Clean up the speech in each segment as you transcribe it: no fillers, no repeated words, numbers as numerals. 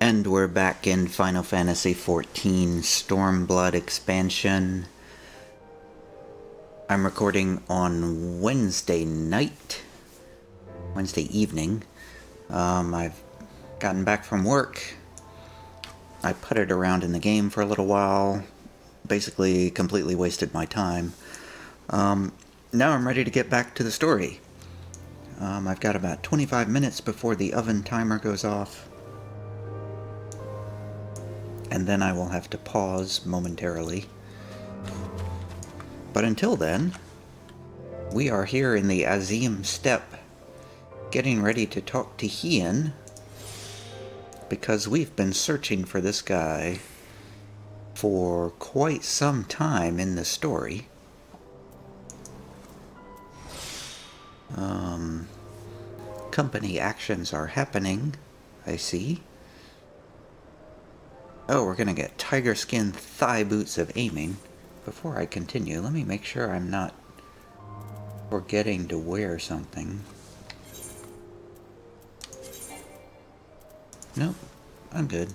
And we're back in Final Fantasy XIV Stormblood expansion. I'm recording on Wednesday evening. I've gotten back from work. I putted around in the game for a little while. Basically, completely wasted my time. Now I'm ready to get back to the story. I've got about 25 minutes before the oven timer goes off. And then I will have to pause momentarily. But until then, we are here in the Azim Steppe, getting ready to talk to Hien, because we've been searching for this guy for quite some time in the story. Company actions are happening, I see. Oh, we're gonna get tiger skin thigh boots of aiming. Before I continue, let me make sure I'm not forgetting to wear something. Nope, I'm good.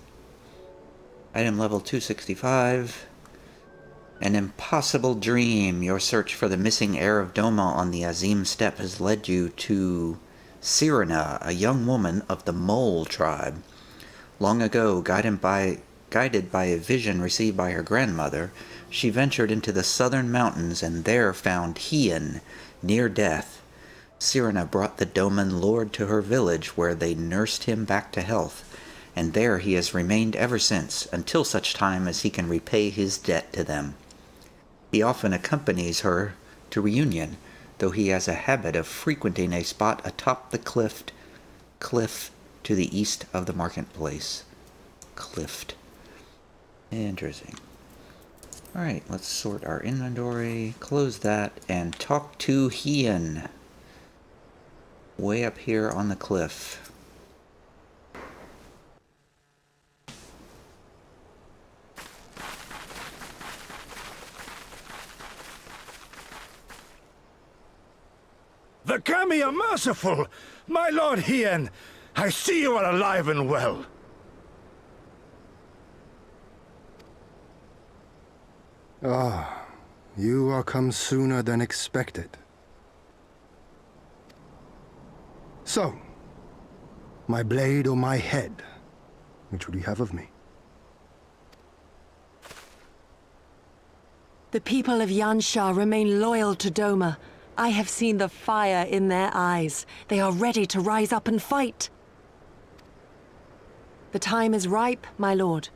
Item level 265. An impossible dream. Your search for the missing heir of Doma on the Azim Steppe has led you to Sirena, a young woman of the Mole tribe. Long ago, guided by a vision received by her grandmother, she ventured into the southern mountains and there found Hien, near death. Sirena brought the Doman lord to her village, where they nursed him back to health, and there he has remained ever since, until such time as he can repay his debt to them. He often accompanies her to reunion, though he has a habit of frequenting a spot atop the cliff to the east of the marketplace. Cliff. Interesting. Alright, let's sort our inventory, close that, and talk to Hien. Way up here on the cliff. The Kami are merciful! My lord Hien, I see you are alive and well. Ah, you are come sooner than expected. So, my blade or my head, which would you have of me? The people of Yansha remain loyal to Doma. I have seen the fire in their eyes. They are ready to rise up and fight. The time is ripe, my lord.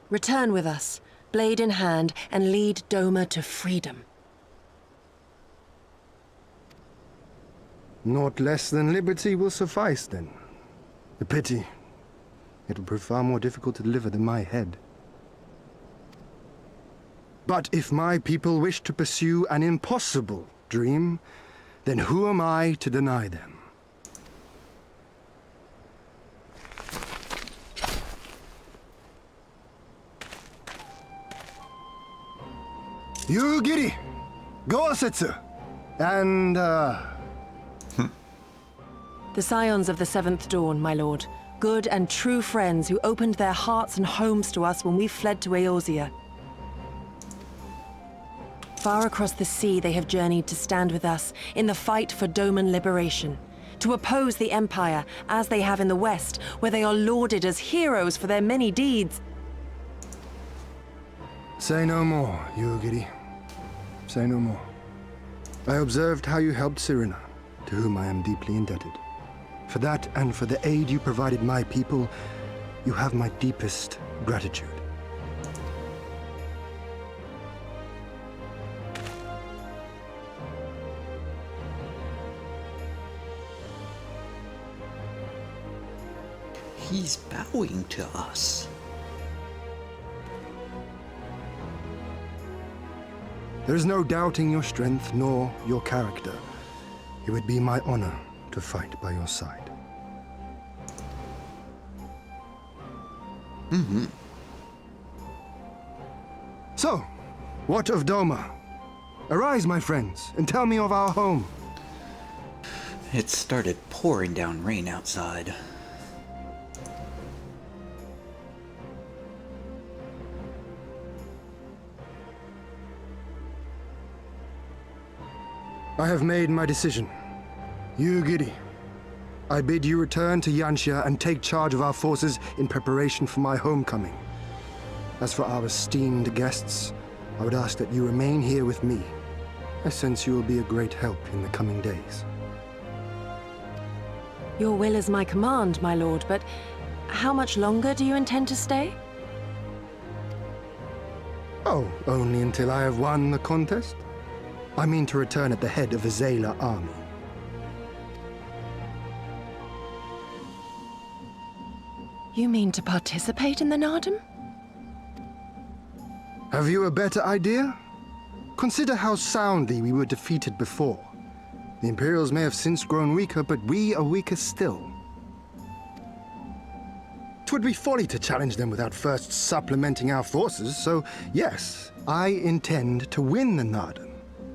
Return with us, blade in hand, and lead Doma to freedom. Naught less than liberty will suffice, then. A pity. It will prove far more difficult to deliver than my head. But if my people wish to pursue an impossible dream, then who am I to deny them? You, Giri, Go-Setsu, and, The scions of the Seventh Dawn, my lord. Good and true friends who opened their hearts and homes to us when we fled to Eorzea. Far across the sea they have journeyed to stand with us in the fight for Doman liberation. To oppose the Empire, as they have in the West, where they are lauded as heroes for their many deeds. say no more, Yugiri. Say no more. I observed how you helped Sirena, to whom I am deeply indebted. For that and for the aid you provided my people, you have my deepest gratitude. He's bowing to us. There is no doubting your strength nor your character. It would be my honor to fight by your side. So, what of Doma? Arise, my friends, and tell me of our home. It started pouring down rain outside. I have made my decision. You, Giddy, I bid you return to Yanxia and take charge of our forces in preparation for my homecoming. As for our esteemed guests, I would ask that you remain here with me. I sense you will be a great help in the coming days. Your will is my command, my lord, but how much longer do you intend to stay? Oh, only until I have won the contest? I mean to return at the head of a Zayla army. You mean to participate in the Nardum? Have you a better idea? Consider how soundly we were defeated before. The Imperials may have since grown weaker, but we are weaker still. 'Twould be folly to challenge them without first supplementing our forces, so yes, I intend to win the Nardum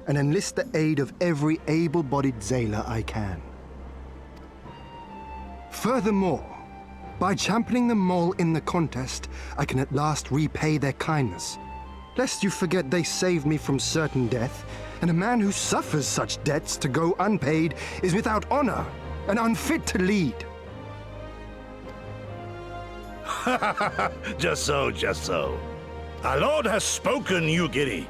and enlist the aid of every able-bodied Zayla I can. Furthermore, by championing them all in the contest, I can at last repay their kindness. Lest you forget they saved me from certain death, and a man who suffers such debts to go unpaid is without honor and unfit to lead. Just so, just so. Our lord has spoken, you giddy.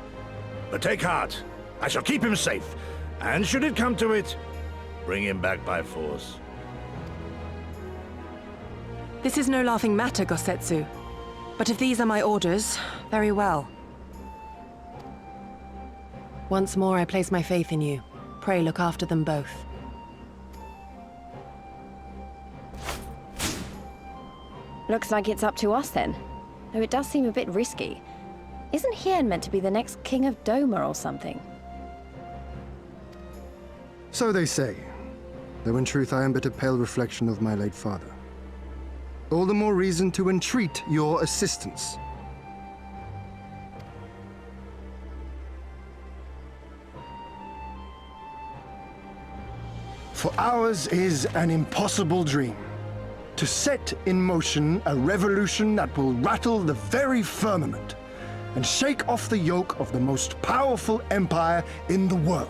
But take heart, I shall keep him safe, and should it come to it, bring him back by force. This is no laughing matter, Gosetsu. But if these are my orders, very well. Once more I place my faith in you. Pray look after them both. Looks like it's up to us then. Though it does seem a bit risky. Isn't Hien meant to be the next king of Doma or something? So they say, though in truth I am but a pale reflection of my late father. All the more reason to entreat your assistance. For ours is an impossible dream. To set in motion a revolution that will rattle the very firmament and shake off the yoke of the most powerful empire in the world.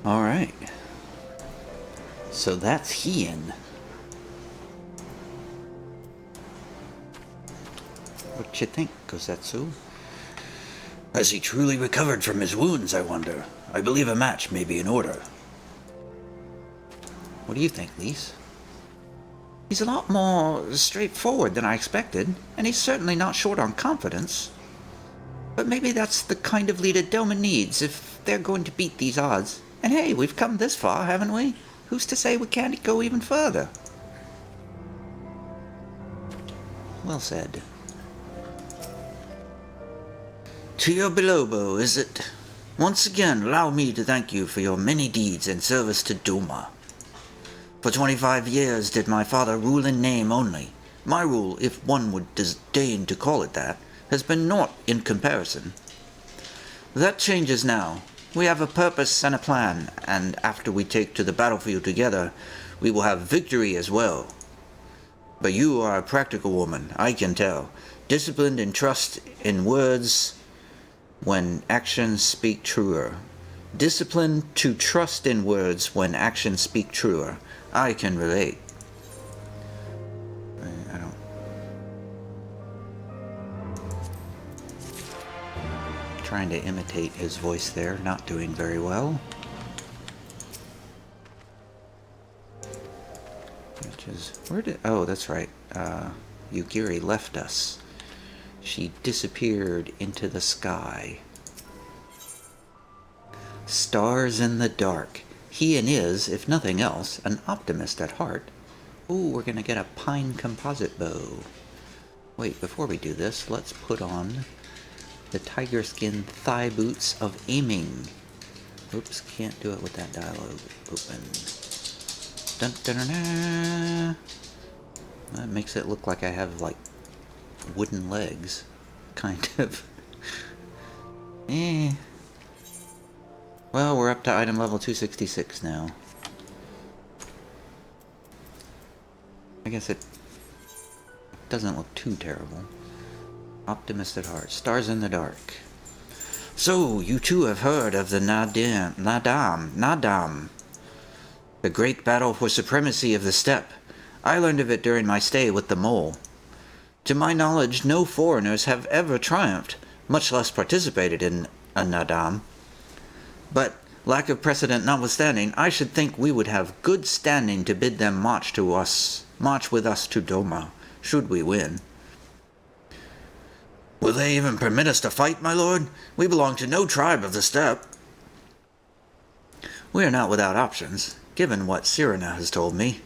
All right. So that's Hien. What you think, Gosetsu? Has he truly recovered from his wounds, I wonder? I believe a match may be in order. What do you think, Lise? He's a lot more straightforward than I expected, and he's certainly not short on confidence. But maybe that's the kind of leader Doma needs if they're going to beat these odds. And hey, we've come this far, haven't we? Who's to say we can't go even further? Well said. Tio Bilobo, is it? Once again, allow me to thank you for your many deeds and service to Doma. For 25 years did my father rule in name only. My rule, if one would disdain to call it that, has been naught in comparison. That changes now. We have a purpose and a plan, and after we take to the battlefield together, we will have victory as well. But you are a practical woman, I can tell. Disciplined and trust in words when actions speak truer. Disciplined to trust in words when actions speak truer. I can relate. I don't... Trying to imitate his voice there, not doing very well. Which is... Where did... Oh, that's right. Yugiri left us. She disappeared into the sky. Stars in the dark. Hien is, if nothing else, an optimist at heart. Ooh, we're gonna get a pine composite bow. Wait, before we do this, let's put on the tiger skin thigh boots of aiming. Oops, can't do it with that dialogue open. Dun dun dun dun. That makes it look like I have, like, wooden legs. Kind of. Well, we're up to item level 266 now. I guess it doesn't look too terrible. Optimist at heart. Stars in the dark. So, you too have heard of the Nadam. The great battle for supremacy of the steppe. I learned of it during my stay with the mole. To my knowledge, no foreigners have ever triumphed, much less participated in a Nadam. But, lack of precedent notwithstanding, I should think we would have good standing to bid them march with us to Doma, should we win. Will they even permit us to fight, my lord? We belong to no tribe of the steppe. We are not without options, given what Cyrena has told me.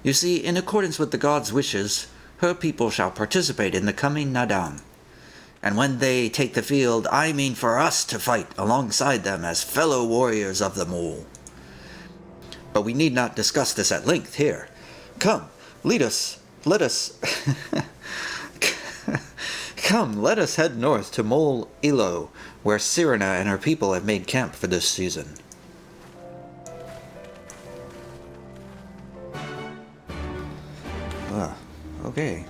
You see, in accordance with the god's wishes, her people shall participate in the coming Nadam. And when they take the field, I mean for us to fight alongside them as fellow warriors of the mole. But we need not discuss this at length here. Come, let us head north to Mole Ilo, where Cyrena and her people have made camp for this season. Okay.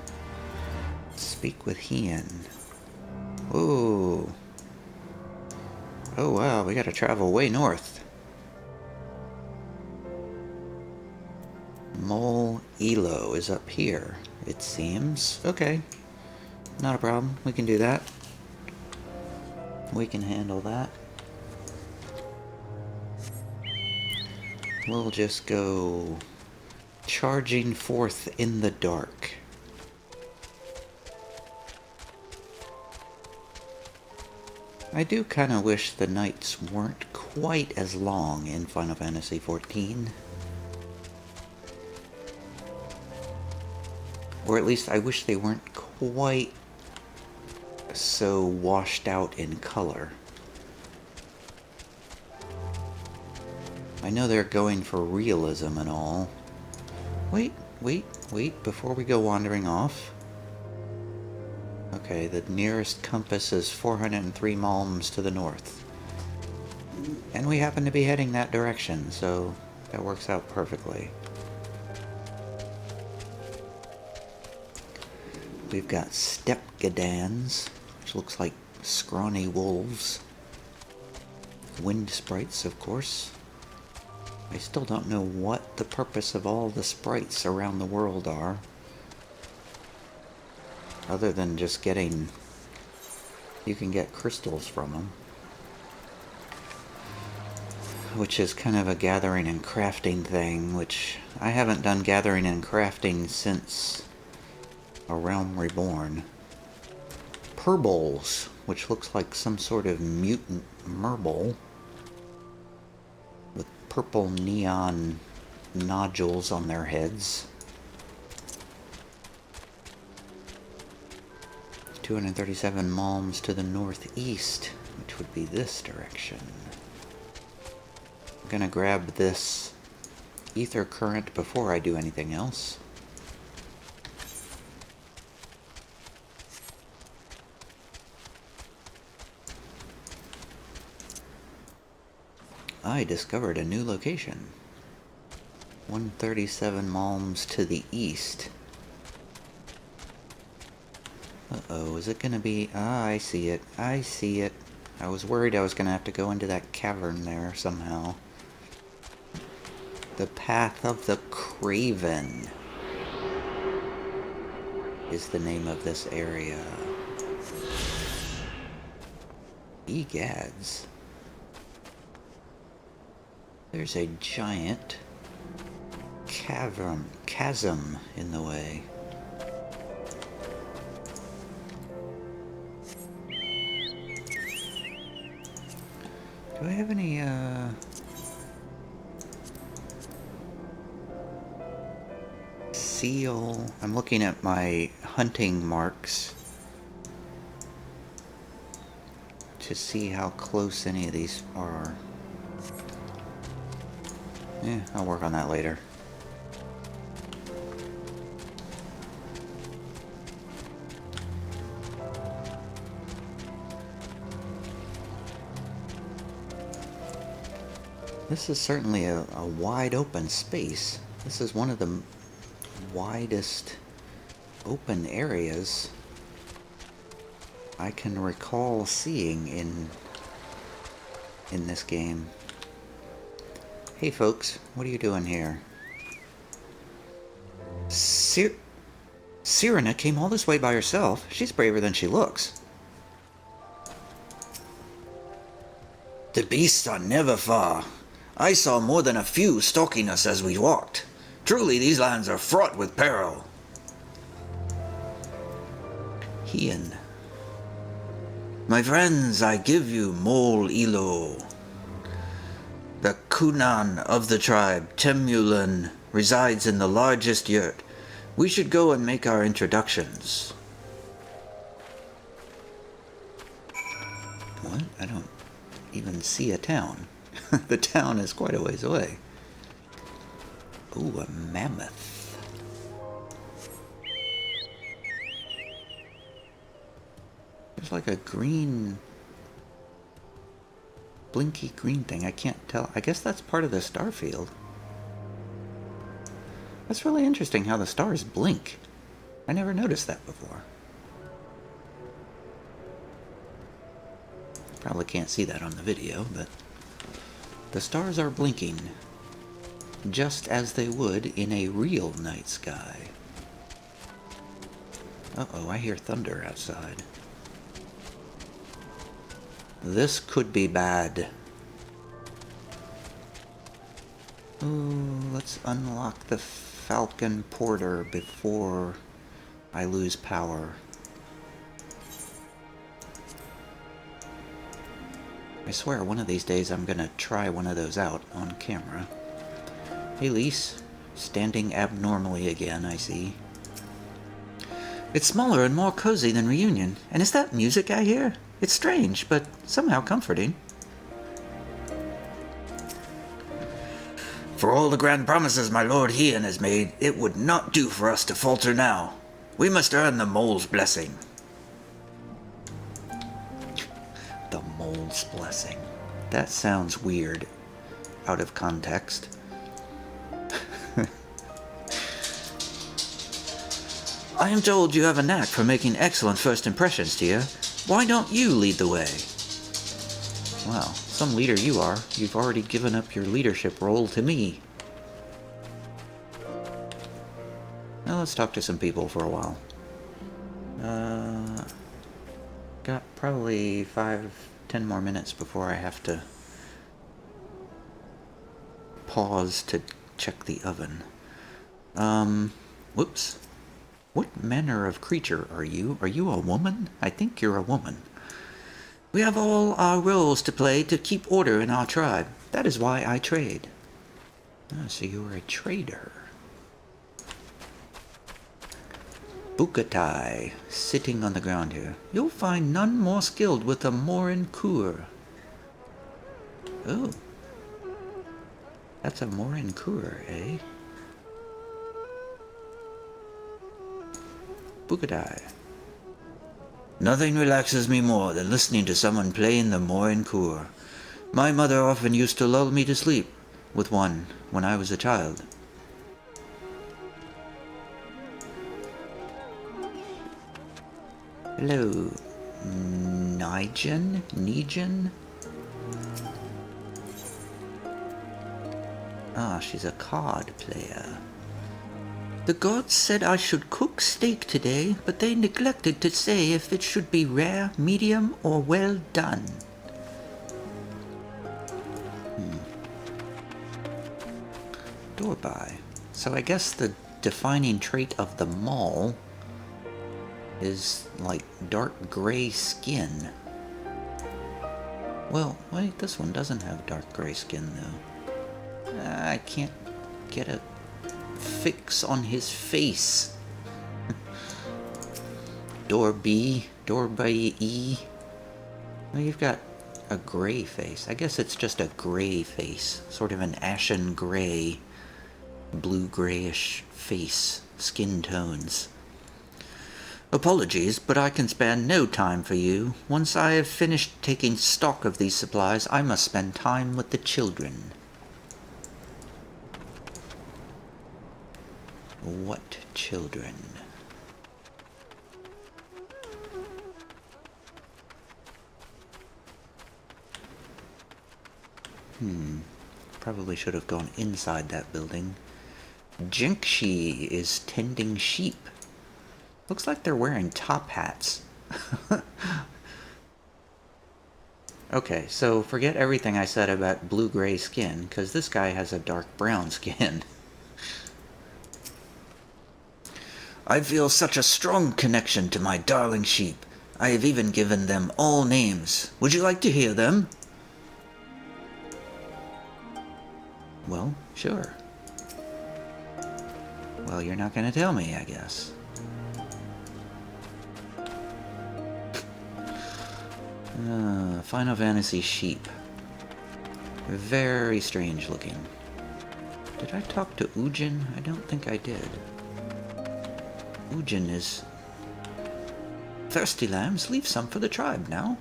Speak with Hien. Ooh. Oh wow, we gotta travel way north. Mole Ilo is up here, it seems. Okay. Not a problem. We can do that. We can handle that. We'll just go charging forth in the dark. I do kind of wish the nights weren't quite as long in Final Fantasy XIV. Or at least I wish they weren't quite so washed out in color. I know they're going for realism and all. Wait, before we go wandering off. Okay, the nearest compass is 403 malms to the north. And we happen to be heading that direction, so that works out perfectly. We've got steppe gadans, which looks like scrawny wolves. Wind sprites, of course. I still don't know what the purpose of all the sprites around the world are. Other than just getting... you can get crystals from them. Which is kind of a gathering and crafting thing, which I haven't done gathering and crafting since A Realm Reborn. Purbles, which looks like some sort of mutant merble. With purple neon nodules on their heads. 237 malms to the northeast, which would be this direction. I'm gonna grab this ether current before I do anything else. I discovered a new location. 137 malms to the east. Uh-oh, is it gonna be... ah, I see it. I see it. I was worried I was gonna have to go into that cavern there somehow. The Path of the Craven is the name of this area. Egads. There's a giant chasm in the way. Do I have any, seal? I'm looking at my hunting marks to see how close any of these are. Yeah, I'll work on that later. This is certainly a wide open space. This is one of the widest open areas I can recall seeing in this game. Hey folks, what are you doing here? Cyrena came all this way by herself. She's braver than she looks. The beasts are never far. I saw more than a few stalking us as we walked. Truly, these lands are fraught with peril. Hien. My friends, I give you Mol Ilo. The Kunan of the tribe, Temulan, resides in the largest yurt. We should go and make our introductions. What? I don't even see a town. The town is quite a ways away. Ooh, a mammoth. There's like a green, blinky green thing. I can't tell. I guess that's part of the star field. That's really interesting how the stars blink. I never noticed that before. Probably can't see that on the video, but the stars are blinking just as they would in a real night sky. Uh-oh, I hear thunder outside. This could be bad. Ooh, let's unlock the Falcon Porter before I lose power. I swear one of these days I'm gonna try one of those out on camera. Hey Lise, standing abnormally again, I see. It's smaller and more cozy than Reunion. And is that music I hear? It's strange, but somehow comforting. For all the grand promises my lord Hien has made, it would not do for us to falter now. We must earn the mole's blessing. The mole's blessing. That sounds weird, out of context. I am told you have a knack for making excellent first impressions, Tia. Why don't you lead the way? Wow, some leader you are. You've already given up your leadership role to me. Now let's talk to some people for a while. Got probably 5-10 more minutes before I have to pause to check the oven. Whoops. What manner of creature are you? Are you a woman? I think you're a woman. We have all our roles to play to keep order in our tribe. That is why I trade. Oh, so you're a trader. Bukatai, sitting on the ground here. You'll find none more skilled with a Morin Kur. Oh. That's a Morin Kur, eh? Bukatai. Nothing relaxes me more than listening to someone playing the Morin Kur. My mother often used to lull me to sleep with one when I was a child. Hello, Nijin? Ah, she's a card player. The gods said I should cook steak today, but they neglected to say if it should be rare, medium, or well done. Dorbai. So I guess the defining trait of the mall is like dark gray skin. Well, wait, this one doesn't have dark gray skin though. I can't get a fix on his face. Dorby E. Well, you've got a gray face. I guess it's just a gray face. Sort of an ashen gray, blue-grayish face, skin tones. Apologies, but I can spare no time for you. Once I have finished taking stock of these supplies, I must spend time with the children. What children? Probably should have gone inside that building. Jinkshi is tending sheep. Looks like they're wearing top hats. Okay, so forget everything I said about blue-gray skin, because this guy has a dark brown skin. I feel such a strong connection to my darling sheep. I have even given them all names. Would you like to hear them? Well, sure. Well, you're not going to tell me, I guess. Final Fantasy sheep. Very strange looking. Did I talk to Ujin? I don't think I did. Ujin is... Thirsty lambs, leave some for the tribe now.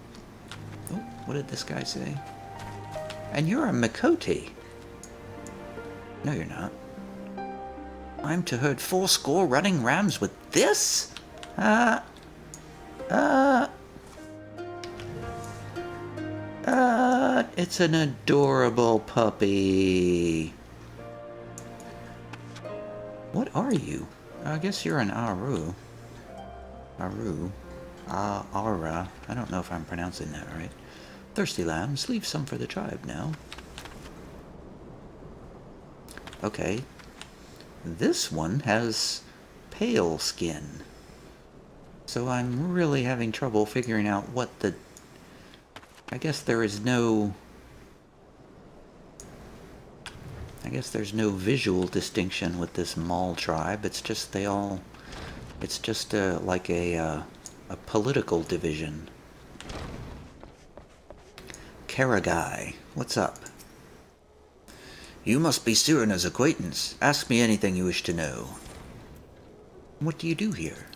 Oh, what did this guy say? And you're a Makoti. No, you're not. I'm to herd 80 running rams with this? It's an adorable puppy. What are you? I guess you're an Aru. Ara. I don't know if I'm pronouncing that right. Thirsty lambs, leave some for the tribe now. Okay. This one has pale skin. So I'm really having trouble figuring out what the... I guess there's no visual distinction with this Maul tribe. It's just they all... It's just like a political division. Karagai, what's up? You must be Cyrina's acquaintance. Ask me anything you wish to know. What do you do here?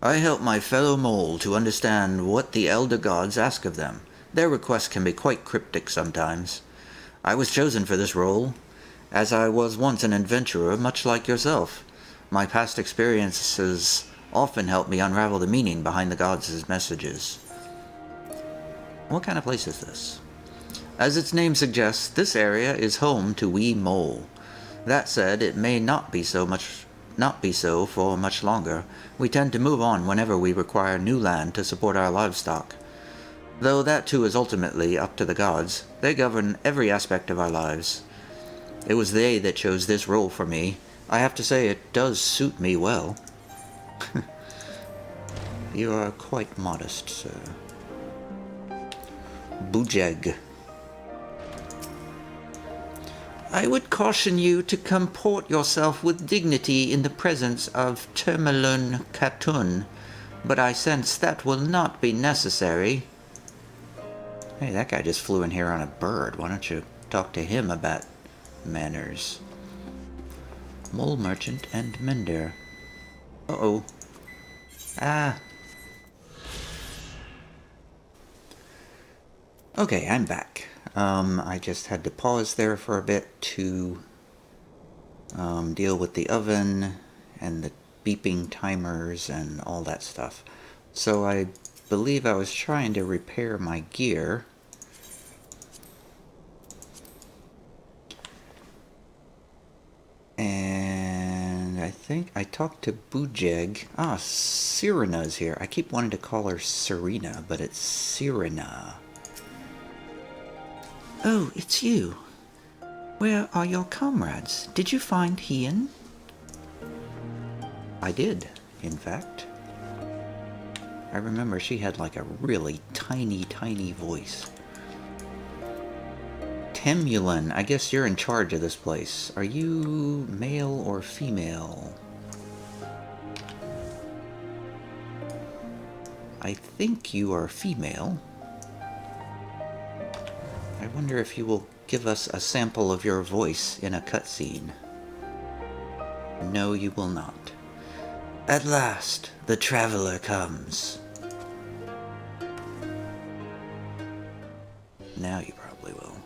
I help my fellow mole to understand what the Elder Gods ask of them. Their requests can be quite cryptic sometimes. I was chosen for this role, as I was once an adventurer, much like yourself. My past experiences often help me unravel the meaning behind the gods' messages. What kind of place is this? As its name suggests, this area is home to we mole. That said, it may not be so for much longer. We tend to move on whenever we require new land to support our livestock. Though that too is ultimately up to the gods. They govern every aspect of our lives. It was they that chose this role for me. I have to say it does suit me well. You are quite modest, sir. Bujeg. I would caution you to comport yourself with dignity in the presence of Termalun Katun, but I sense that will not be necessary. Hey, that guy just flew in here on a bird. Why don't you talk to him about manners? Mole merchant and mender. Uh-oh. Ah. Okay, I'm back. I just had to pause there for a bit to deal with the oven and the beeping timers and all that stuff. So I believe I was trying to repair my gear. And I think I talked to Bujeg. Ah, Cyrina's here. I keep wanting to call her Serena, but it's Cyrina. Oh, it's you. Where are your comrades? Did you find Hien? I did, in fact. I remember she had like a really tiny, tiny voice. Temulin, I guess you're in charge of this place. Are you male or female? I think you are female. I wonder if you will give us a sample of your voice in a cutscene. No, you will not. At last, the traveler comes. Now you probably will.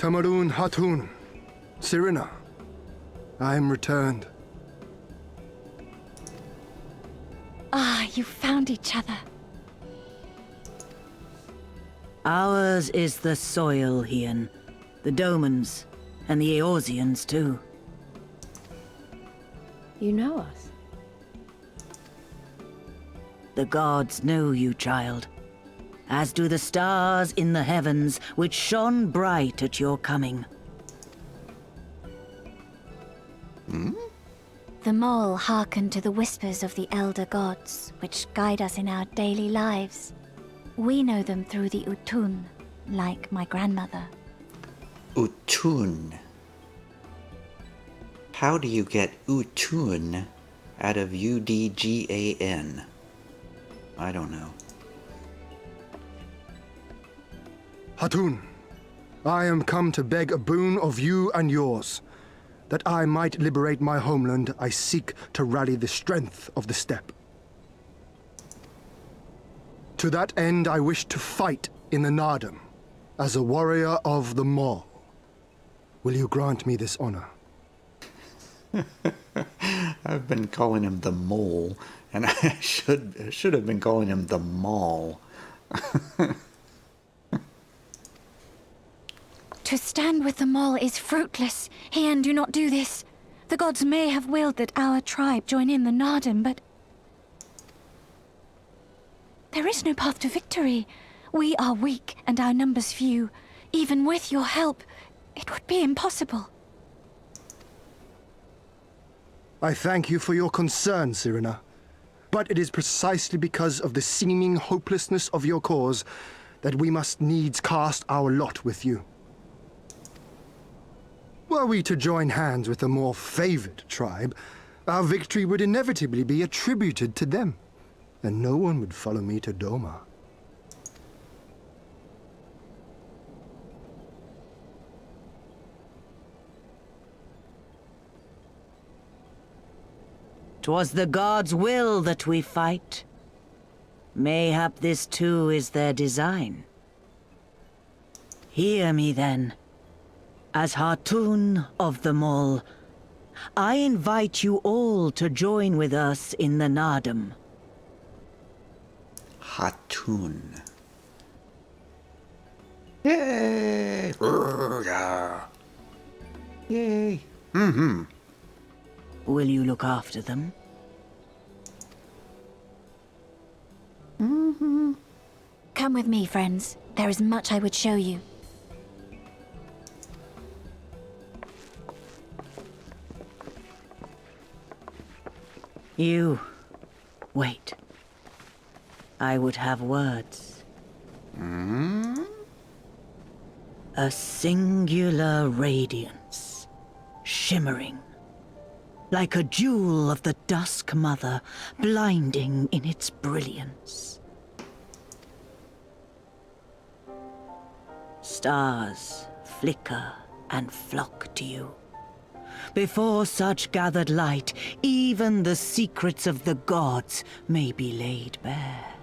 Tamarun Hatun, Sirina, I am returned. Ah, you found each other. Ours is the soil, Hien. The Domans, and the Eorzeans too. You know us. The gods know you, child. As do the stars in the heavens, which shone bright at your coming. The mole hearkened to the whispers of the elder gods, which guide us in our daily lives. We know them through the Utun, like my grandmother. Utun. How do you get Utun out of UDGAN? I don't know. Hatun, I am come to beg a boon of you and yours. That I might liberate my homeland, I seek to rally the strength of the steppe. To that end, I wish to fight in the Nardum, as a warrior of the Maul. Will you grant me this honor? I've been calling him the Mole, and I should have been calling him the Maul. To stand with the mole is fruitless. Hien, do not do this. The gods may have willed that our tribe join in the Nardum, but there is no path to victory. We are weak and our numbers few. Even with your help, it would be impossible. I thank you for your concern, Sirina. But it is precisely because of the seeming hopelessness of your cause that we must needs cast our lot with you. Were we to join hands with a more favored tribe, our victory would inevitably be attributed to them, and no one would follow me to Doma. 'Twas the gods' will that we fight. Mayhap this too is their design. Hear me then. As Hatun of the Mole, I invite you all to join with us in the Nardum. Hatun. Yay! Yay! Mm-hmm. Will you look after them? Mm-hmm. Come with me, friends. There is much I would show you. You... wait. I would have words. A singular radiance, shimmering, like a jewel of the Dusk Mother, blinding in its brilliance. Stars flicker and flock to you. Before such gathered light, even the secrets of the gods may be laid bare.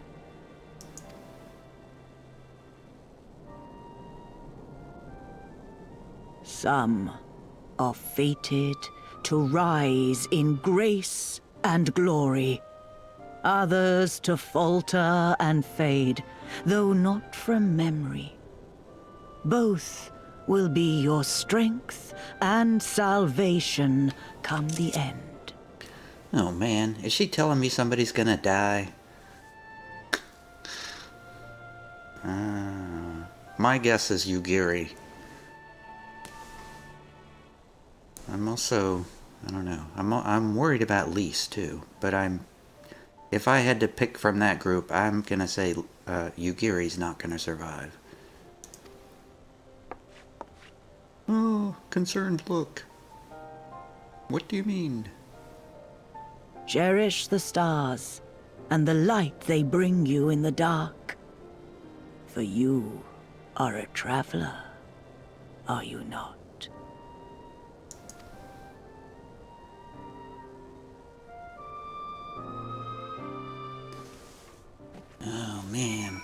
Some are fated to rise in grace and glory. Others to falter and fade, though not from memory. Both will be your strength and salvation come the end. Oh man, is she telling me somebody's gonna die? My guess is Yugiri. I'm also, I don't know, I'm worried about Lise too, but if I had to pick from that group, I'm gonna say Yugiri's not gonna survive. Oh, concerned look. What do you mean? Cherish the stars and the light they bring you in the dark. For you are a traveler, are you not? Oh man.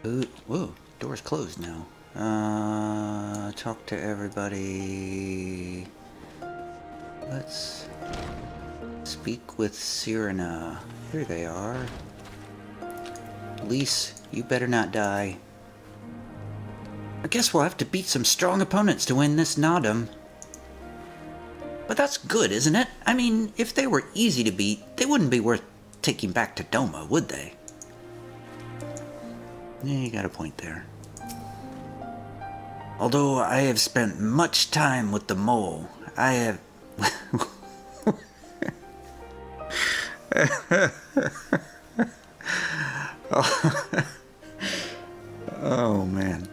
Ooh, whoa, door's closed now. Talk to everybody. Let's speak with Cyrena. Here they are. Lise, you better not die. I guess we'll have to beat some strong opponents to win this Nodum. But that's good, isn't it? I mean, if they were easy to beat, they wouldn't be worth taking back to Doma, would they? Yeah, you got a point there. Although I have spent much time with the mole, I have... Oh, man.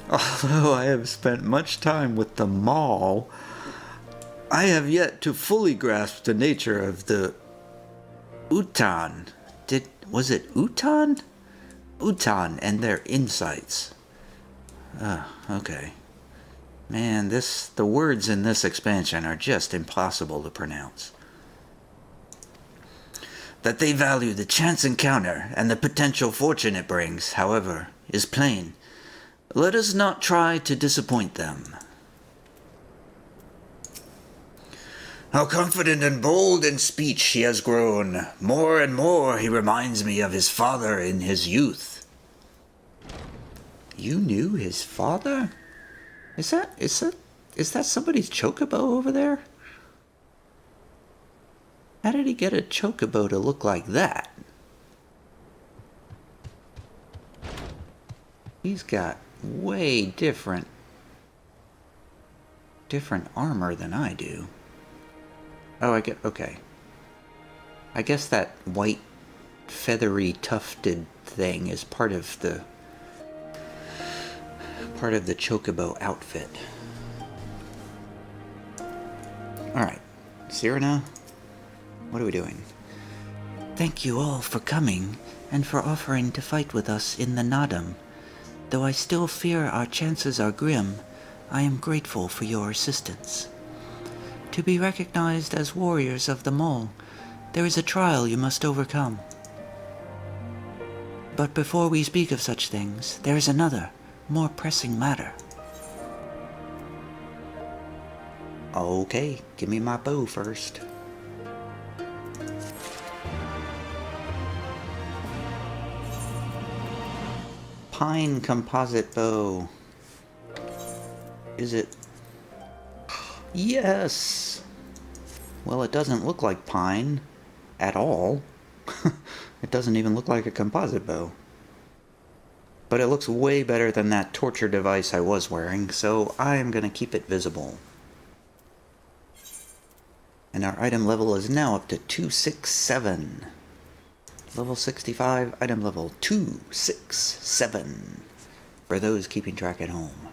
Although I have spent much time with the mall, I have yet to fully grasp the nature of the Utan. Was it Utan? Utan and their insights. Okay. Man, the words in this expansion are just impossible to pronounce. That they value the chance encounter and the potential fortune it brings, however, is plain. Let us not try to disappoint them. How confident and bold in speech he has grown. More and more he reminds me of his father in his youth. You knew his father? Is that somebody's chocobo over there? How did he get a chocobo to look like that? He's got way different armor than I do. Oh, okay. I guess that white, feathery, tufted thing is part of the chocobo outfit. Alright, Cyrena, what are we doing? Thank you all for coming, and for offering to fight with us in the Nodum. Though I still fear our chances are grim, I am grateful for your assistance. To be recognized as warriors of the mole, there is a trial you must overcome. But before we speak of such things, there is another, more pressing matter. Okay, give me my bow first. Pine composite bow. Is it? Yes! Well, it doesn't look like pine at all. It doesn't even look like a composite bow. But it looks way better than that torture device I was wearing, so I am going to keep it visible. And our item level is now up to 267. Level 65, item level 267. For those keeping track at home.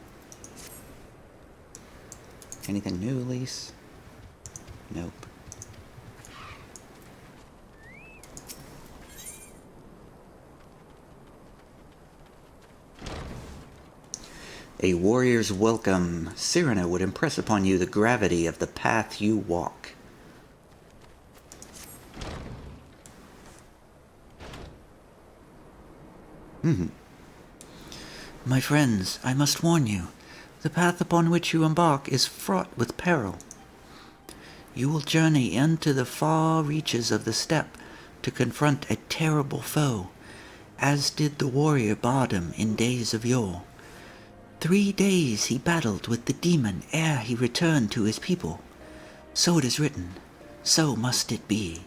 Anything new, Elise? Nope. A warrior's welcome. Cyrena would impress upon you the gravity of the path you walk. My friends, I must warn you. The path upon which you embark is fraught with peril. You will journey into the far reaches of the steppe to confront a terrible foe, as did the warrior Bardam in days of yore. 3 days he battled with the demon ere he returned to his people. So it is written, so must it be.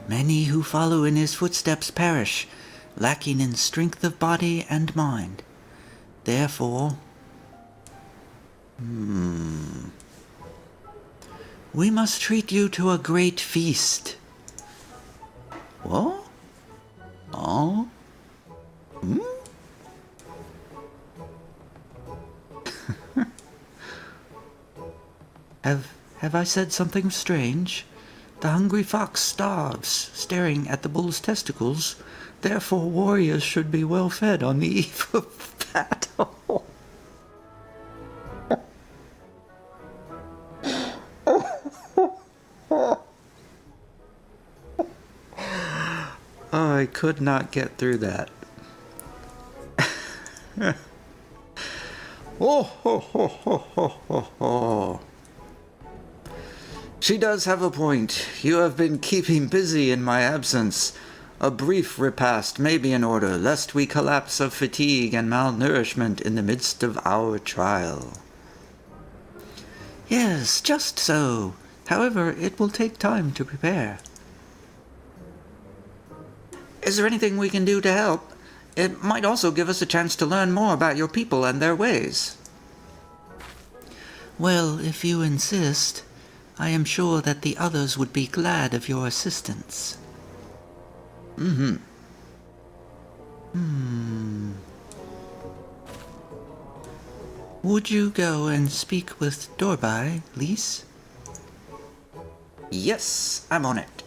Many who follow in his footsteps perish, lacking in strength of body and mind. Therefore, we must treat you to a great feast. What? Oh? Have I said something strange? The hungry fox starves, staring at the bull's testicles. Therefore, warriors should be well fed on the eve of battle. I could not get through that. Oh, ho, ho, ho, ho, ho, ho. She does have a point. You have been keeping busy in my absence. A brief repast may be in order, lest we collapse of fatigue and malnourishment in the midst of our trial. Yes, just so. However, it will take time to prepare. Is there anything we can do to help? It might also give us a chance to learn more about your people and their ways. Well, if you insist, I am sure that the others would be glad of your assistance. Would you go and speak with Dorbai, Lise? Yes, I'm on it.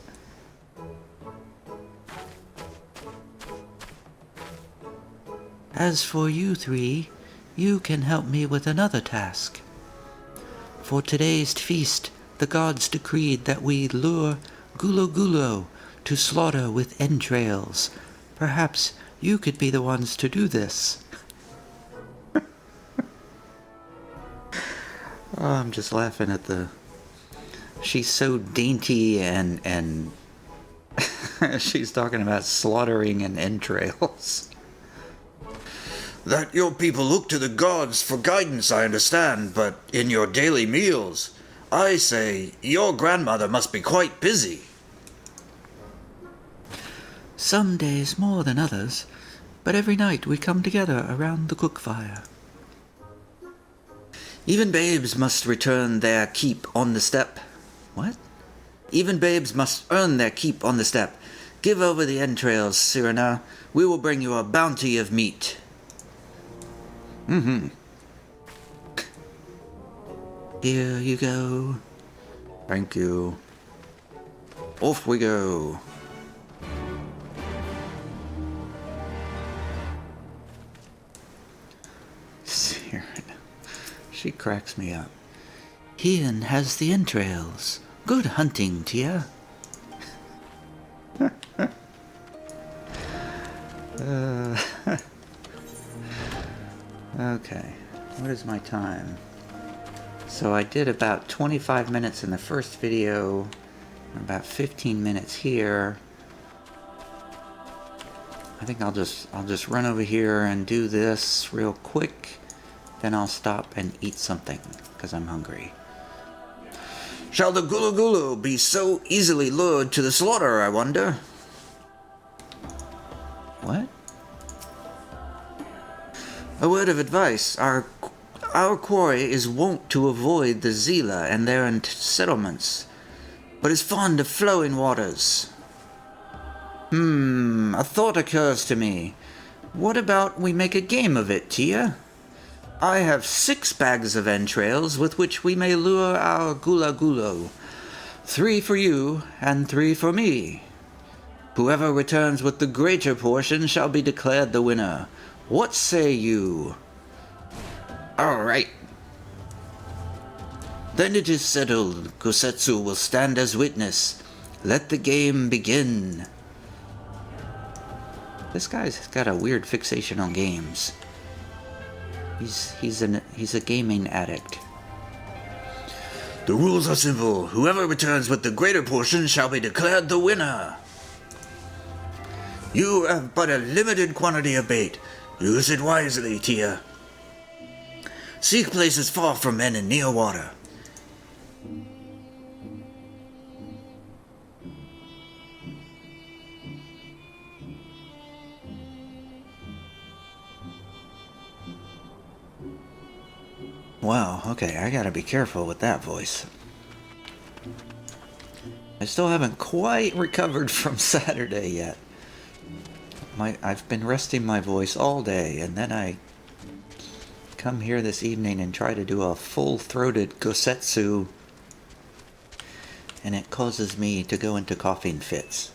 As for you three, you can help me with another task. For today's feast, the gods decreed that we lure Gulo Gulo to slaughter with entrails. Perhaps you could be the ones to do this. Oh, I'm just laughing at the... She's so dainty and she's talking about slaughtering and entrails. That your people look to the gods for guidance, I understand, but in your daily meals, I say your grandmother must be quite busy. Some days more than others, but every night we come together around the cook fire. Even babes must return their keep on the step. What? Even babes must earn their keep on the step. Give over the entrails, Cyrena. We will bring you a bounty of meat. Here you go. Thank you. Off we go. Cyrena. She cracks me up. Ian has the entrails. Good hunting, Tia. Okay, what is my time? So I did about 25 minutes in the first video, about 15 minutes here. I think I'll just run over here and do this real quick. Then I'll stop and eat something, because I'm hungry. Shall the Gulu Gulu be so easily lured to the slaughter, I wonder? What? A word of advice. Our quarry is wont to avoid the Zila and their settlements, but is fond of flowing waters. A thought occurs to me. What about we make a game of it, Tia? I have 6 bags of entrails with which we may lure our Gula Gulo. 3 for you and 3 for me. Whoever returns with the greater portion shall be declared the winner. What say you? All right. Then it is settled. Kosetsu will stand as witness. Let the game begin. This guy's got a weird fixation on games. He's a gaming addict. The rules are simple. Whoever returns with the greater portion shall be declared the winner. You have but a limited quantity of bait. Use it wisely, Tia. Seek places far from men and near water. Wow, okay, I gotta be careful with that voice. I still haven't quite recovered from Saturday yet. I've been resting my voice all day, and then I come here this evening and try to do a full-throated Kosetsu, and it causes me to go into coughing fits.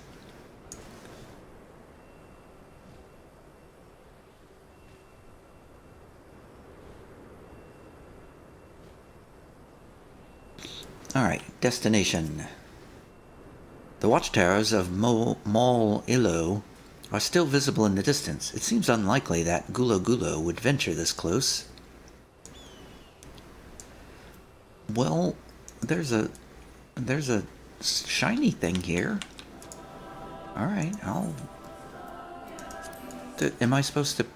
Alright, destination. The watchtowers of Mol Illo are still visible in the distance. It seems unlikely that Gulo Gulo would venture this close. Well, there's a shiny thing here. Alright, am I supposed to...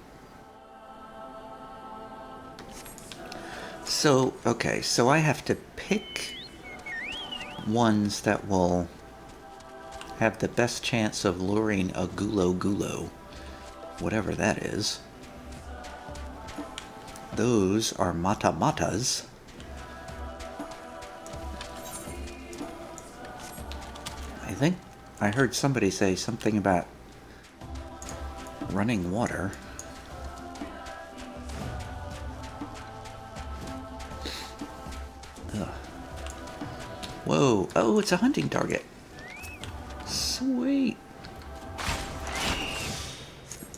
So, okay, so I have to pick ones that will have the best chance of luring a Gulo Gulo, whatever that is. Those are Mata Matas. I think I heard somebody say something about running water. Ugh. Whoa, oh, it's a hunting target. Sweet.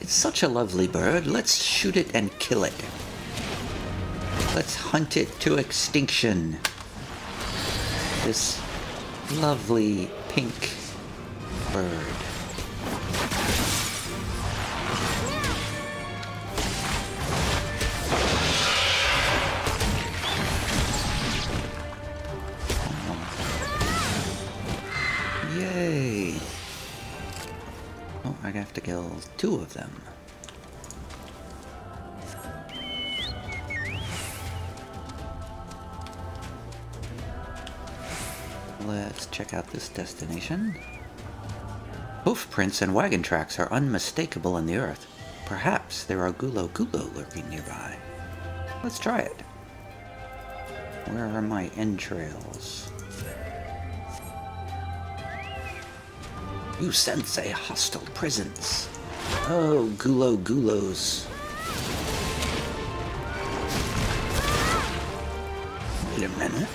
It's such a lovely bird. Let's shoot it and kill it. Let's hunt it to extinction. This lovely pink bird. Yay! Oh, I have to kill 2 of them. Let's check out this destination. Hoof prints and wagon tracks are unmistakable in the earth. Perhaps there are Gulo Gulo lurking nearby. Let's try it. Where are my entrails? You sense a hostile presence. Oh, Gulo Gulos. Wait a minute.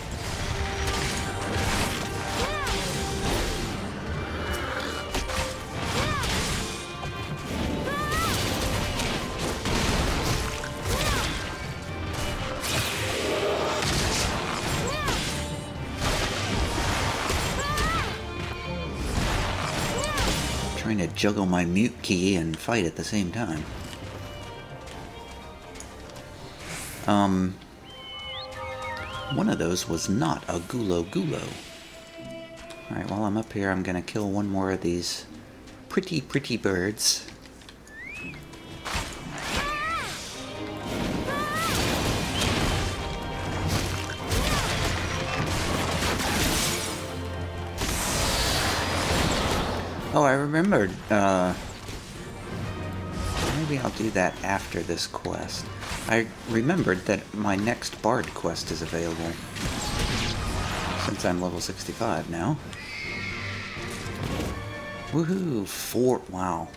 Trying to juggle my mute key and fight at the same time. One of those was not a Gulo Gulo. Alright, while I'm up here, I'm gonna kill one more of these pretty birds. Oh, I remembered, maybe I'll do that after this quest. I remembered that my next Bard quest is available, since I'm level 65 now. Woohoo! 4, wow.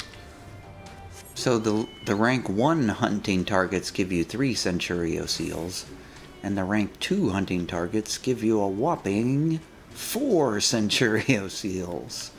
So the rank 1 hunting targets give you 3 Centurio Seals, and the rank 2 hunting targets give you a whopping 4 Centurio Seals.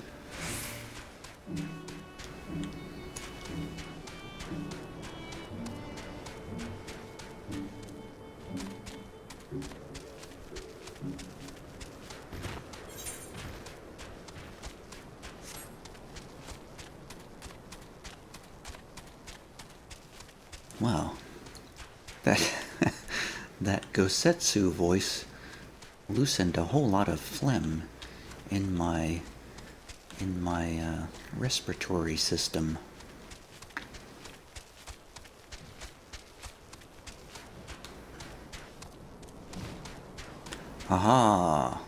Wow, that Gosetsu voice loosened a whole lot of phlegm in my respiratory system. Aha!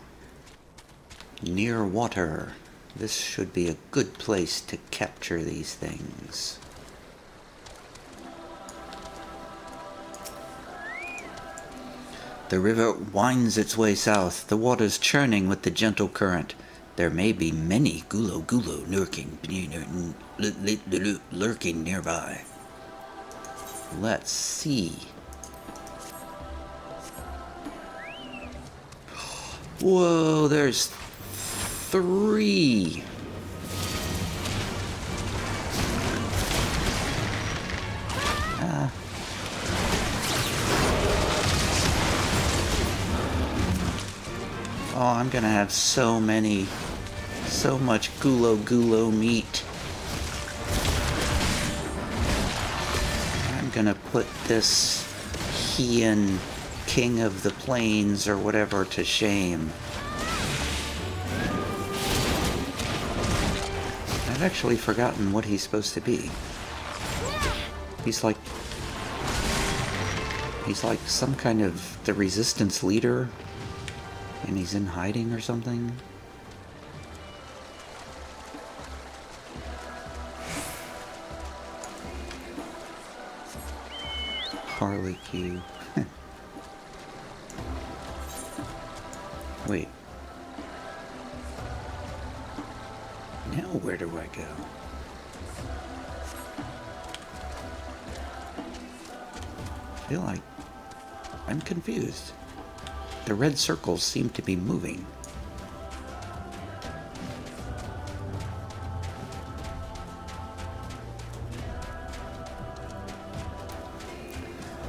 Near water. This should be a good place to capture these things. The river winds its way south, the waters churning with the gentle current. There may be many Gulo Gulo lurking nearby. Let's see. Whoa, there's 3. Oh, I'm gonna have so much Gulo Gulo meat. gonna put this Heian King of the Plains or whatever to shame. I've actually forgotten what he's supposed to be. He's like some kind of the resistance leader, and he's in hiding or something. Harley Q. Wait. Now where do I go? I feel like I'm confused. The red circles seem to be moving.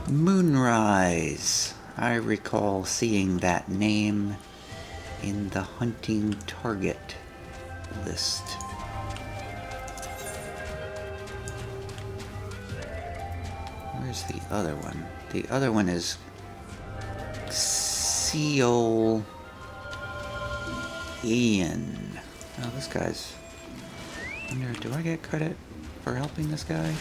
Moonrise. I recall seeing that name in the hunting target list. Where's the other one? The other one is Seal Ian. Oh, this guy's... I wonder, do I get credit for helping this guy?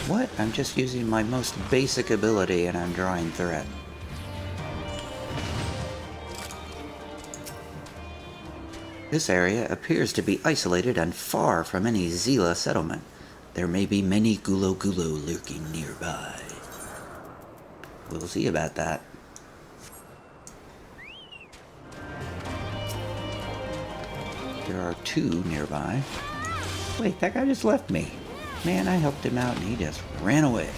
What? I'm just using my most basic ability and I'm drawing threat. This area appears to be isolated and far from any Zila settlement. There may be many Gulo lurking nearby. We'll see about that. There are two nearby. Wait, that guy just left me. Man, I helped him out and he just ran away.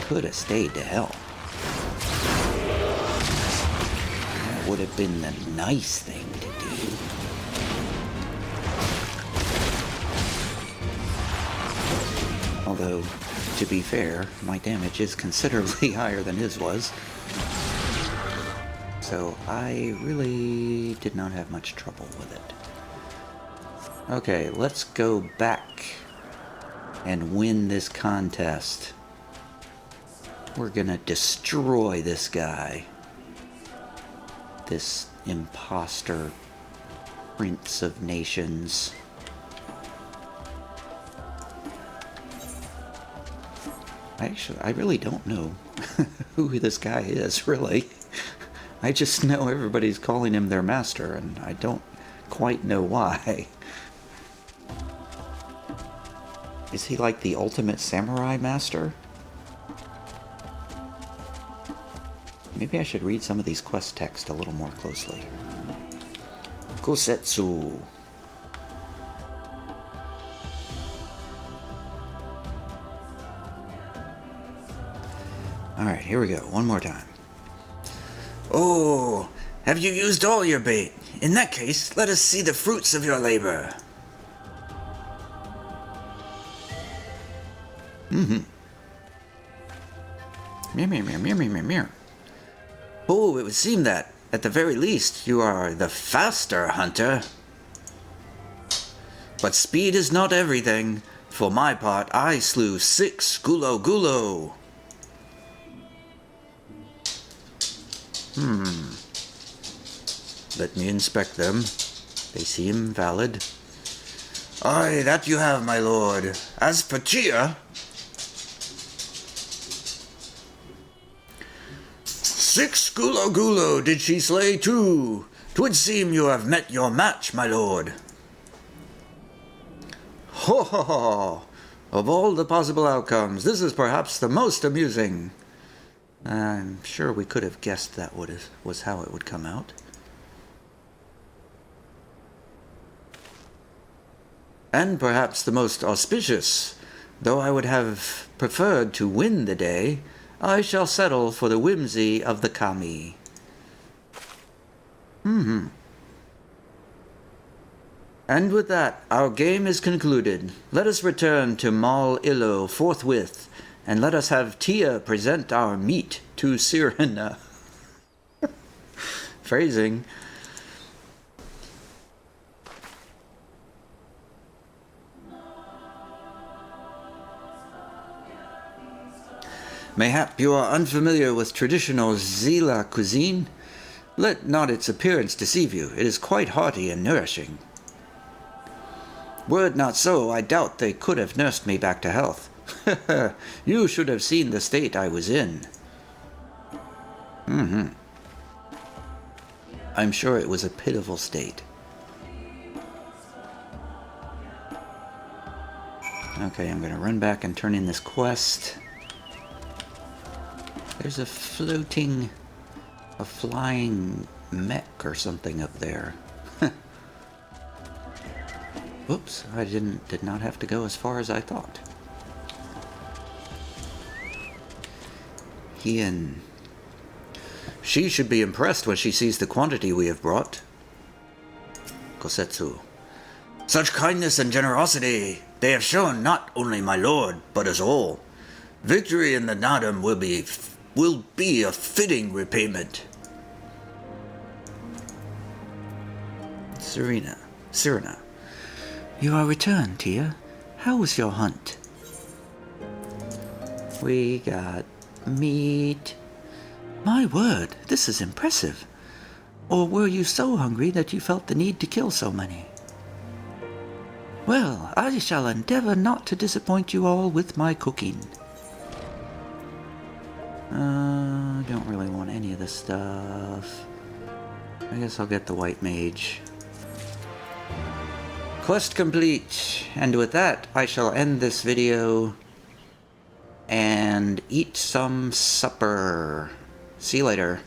Could have stayed to help. That would have been the nice thing to do. Although, to be fair, my damage is considerably higher than his was. So I really did not have much trouble with it. Okay, let's go back and win this contest. We're gonna destroy this guy. This imposter Prince of Nations. I really don't know who this guy is, really. I just know everybody's calling him their master, and I don't quite know why. Is he like the ultimate samurai master? Maybe I should read some of these quest text a little more closely. Kosetsu. Alright, here we go. One more time. Oh, have you used all your bait? In that case, let us see the fruits of your labor. Meow. Oh, it would seem that, at the very least, you are the faster hunter. But speed is not everything. For my part, I slew 6 Gulo. Let me inspect them. They seem valid. Aye, that you have, my lord. As for cheer... 6 Gulo did she slay too. 'Twould seem you have met your match, my lord. Ho ho ho! Of all the possible outcomes, this is perhaps the most amusing. I'm sure we could have guessed that was how it would come out. And perhaps the most auspicious, though I would have preferred to win the day, I shall settle for the whimsy of the kami. And with that, our game is concluded. Let us return to Mal Illo forthwith, and let us have Tia present our meat to Sirena. Phrasing. Mayhap you are unfamiliar with traditional Zila cuisine? Let not its appearance deceive you. It is quite hearty and nourishing. Were it not so, I doubt they could have nursed me back to health. You should have seen the state I was in. I'm sure it was a pitiful state. Okay, I'm going to run back and turn in this quest. There's a flying mech or something up there. Whoops, I did not have to go as far as I thought. She should be impressed when she sees the quantity we have brought. Kosetsu. Such kindness and generosity they have shown not only my lord, but us all. Victory in the Nadam will be a fitting repayment. Cyrena. You are returned, Tia. How was your hunt? We got meat. My word, this is impressive. Or were you so hungry that you felt the need to kill so many? Well, I shall endeavor not to disappoint you all with my cooking. I don't really want any of this stuff. I guess I'll get the white mage. Quest complete. And with that, I shall end this video and eat some supper. See you later.